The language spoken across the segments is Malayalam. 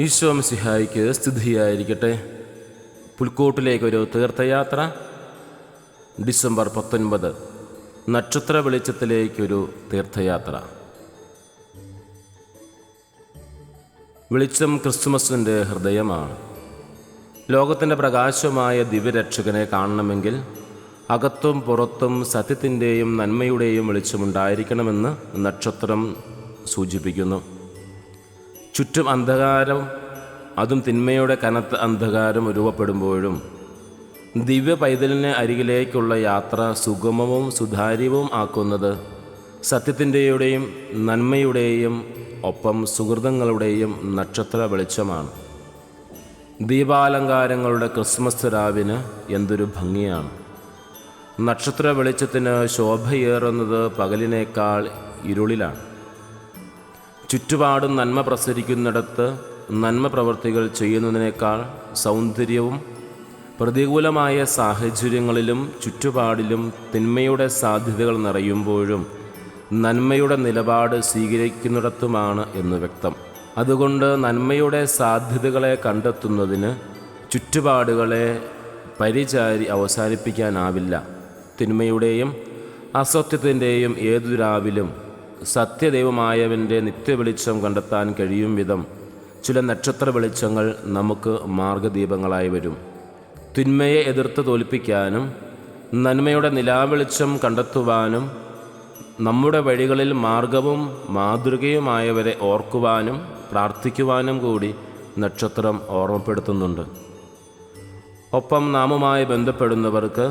ഈശോ മിശിഹായ്ക്ക് സ്തുതിയായിരിക്കട്ടെ. പുൽക്കൂട്ടിലേക്കൊരു തീർത്ഥയാത്ര. ഡിസംബർ 19 നക്ഷത്ര വെളിച്ചത്തിലേക്കൊരു തീർത്ഥയാത്ര. വെളിച്ചം ക്രിസ്തുമസിൻ്റെ ഹൃദയമാണ്. ലോകത്തിൻ്റെ പ്രകാശമായ ദിവ്യരക്ഷകനെ കാണണമെങ്കിൽ അകത്തും പുറത്തും സത്യത്തിൻ്റെയും നന്മയുടെയും വെളിച്ചമുണ്ടായിരിക്കണമെന്ന് നക്ഷത്രം സൂചിപ്പിക്കുന്നു. ചുറ്റും അന്ധകാരം, അതും തിന്മയുടെ കനത്ത അന്ധകാരം രൂപപ്പെടുമ്പോഴും ദിവ്യ പൈതലിന് അരികിലേക്കുള്ള യാത്ര സുഗമവും സുതാര്യവും ആക്കുന്നത് സത്യത്തിൻ്റെയും നന്മയുടെയും ഒപ്പം സുഹൃതങ്ങളുടെയും നക്ഷത്ര വെളിച്ചമാണ്. ദീപാലങ്കാരങ്ങളുടെ ക്രിസ്മസ് രാവിന് എന്തൊരു ഭംഗിയാണ്! നക്ഷത്ര വെളിച്ചത്തിന് ശോഭയേറുന്നത് പകലിനേക്കാൾ ഇരുളിലാണ്. ചുറ്റുപാടും നന്മ പ്രസരിക്കുന്നിടത്ത് നന്മ പ്രവൃത്തികൾ ചെയ്യുന്നതിനേക്കാൾ സൗന്ദര്യവും പ്രതികൂലമായ സാഹചര്യങ്ങളിലും ചുറ്റുപാടിലും തിന്മയുടെ സാധ്യതകൾ നിറയുമ്പോഴും നന്മയുടെ നിലപാട് സ്വീകരിക്കുന്നിടത്തുമാണ് എന്ന് വ്യക്തം. അതുകൊണ്ട് നന്മയുടെ സാധ്യതകളെ കണ്ടെത്തുന്നതിന് ചുറ്റുപാടുകളെ പരിചാരി അവസാനിപ്പിക്കാനാവില്ല. തിന്മയുടെയും അസത്യത്തിൻ്റെയും ഏതു രാവിലും സത്യദൈവമായവൻ്റെ നിത്യവെളിച്ചം കണ്ടെത്താൻ കഴിയും വിധം ചില നക്ഷത്ര വെളിച്ചങ്ങൾ നമുക്ക് മാർഗദീപങ്ങളായി വരും. തിന്മയെ എതിർത്ത് തോൽപ്പിക്കാനും നന്മയുടെ നിലാവെളിച്ചം കണ്ടെത്തുവാനും നമ്മുടെ വഴികളിൽ മാർഗവും മാതൃകയുമായവരെ ഓർക്കുവാനും പ്രാർത്ഥിക്കുവാനും കൂടി നക്ഷത്രം ഓർമ്മപ്പെടുത്തുന്നുണ്ട്. ഒപ്പം നാമുമായി ബന്ധപ്പെടുന്നവർക്ക്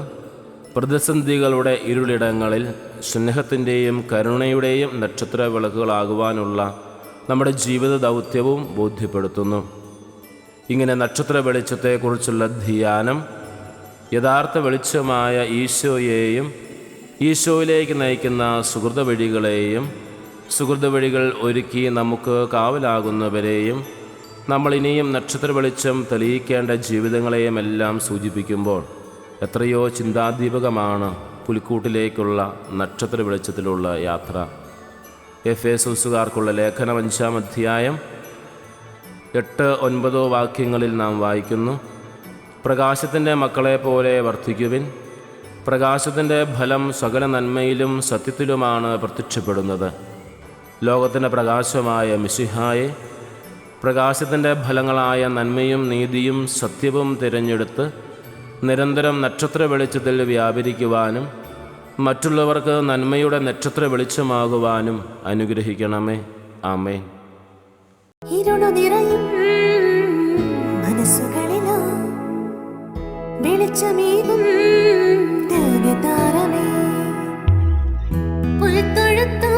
പ്രതിസന്ധികളുടെ ഇരുളിടങ്ങളിൽ സ്നേഹത്തിൻ്റെയും കരുണയുടെയും നക്ഷത്ര വിളക്കുകളാകുവാനുള്ള നമ്മുടെ ജീവിത ദൗത്യവും ബോധ്യപ്പെടുത്തുന്നു. ഇങ്ങനെ നക്ഷത്ര വെളിച്ചത്തെക്കുറിച്ചുള്ള ധ്യാനം യഥാർത്ഥ വെളിച്ചമായ ഈശോയെയും ഈശോയിലേക്ക് നയിക്കുന്ന സുഹൃത വഴികളെയും സുഹൃത വഴികൾ ഒരുക്കി നമുക്ക് കാവലാകുന്നവരെയും നമ്മൾ ഇനിയും നക്ഷത്ര വെളിച്ചം തെളിയിക്കേണ്ട ജീവിതങ്ങളെയും എല്ലാം സൂചിപ്പിക്കുമ്പോൾ എത്രയോ ചിന്താദീപകമാണ് പുൽക്കൂട്ടിലേക്കുള്ള നക്ഷത്ര വെളിച്ചത്തിലുള്ള യാത്ര. എഫേസോസുകാർക്കുള്ള ലേഖനം 5-ാം അധ്യായം 8-9 വാക്യങ്ങളിൽ നാം വായിക്കുന്നു: പ്രകാശത്തിൻ്റെ മക്കളെ പോലെ വർദ്ധിക്കുവിൻ. പ്രകാശത്തിൻ്റെ ഫലം സകല നന്മയിലും സത്യത്തിലുമാണ് പ്രത്യക്ഷപ്പെടുന്നത്. ലോകത്തിൻ്റെ പ്രകാശമായ മിശിഹായെ പ്രകാശത്തിൻ്റെ ഫലങ്ങളായ നന്മയും നീതിയും സത്യവും തിരഞ്ഞെടുത്ത് നിരന്തരം നക്ഷത്ര വെളിച്ചത്തിൽ വ്യാപരിക്കുവാനും മറ്റുള്ളവർക്ക് നന്മയുടെ നക്ഷത്ര വെളിച്ചമാകുവാനും അനുഗ്രഹിക്കണമേ. ആമേൻ. ഇരുളു നിറയും മനസ്സുകളിലോ വെളിച്ചമേകും ദിവ്യതാരമേ, പുൽത്തൊഴുത്ത്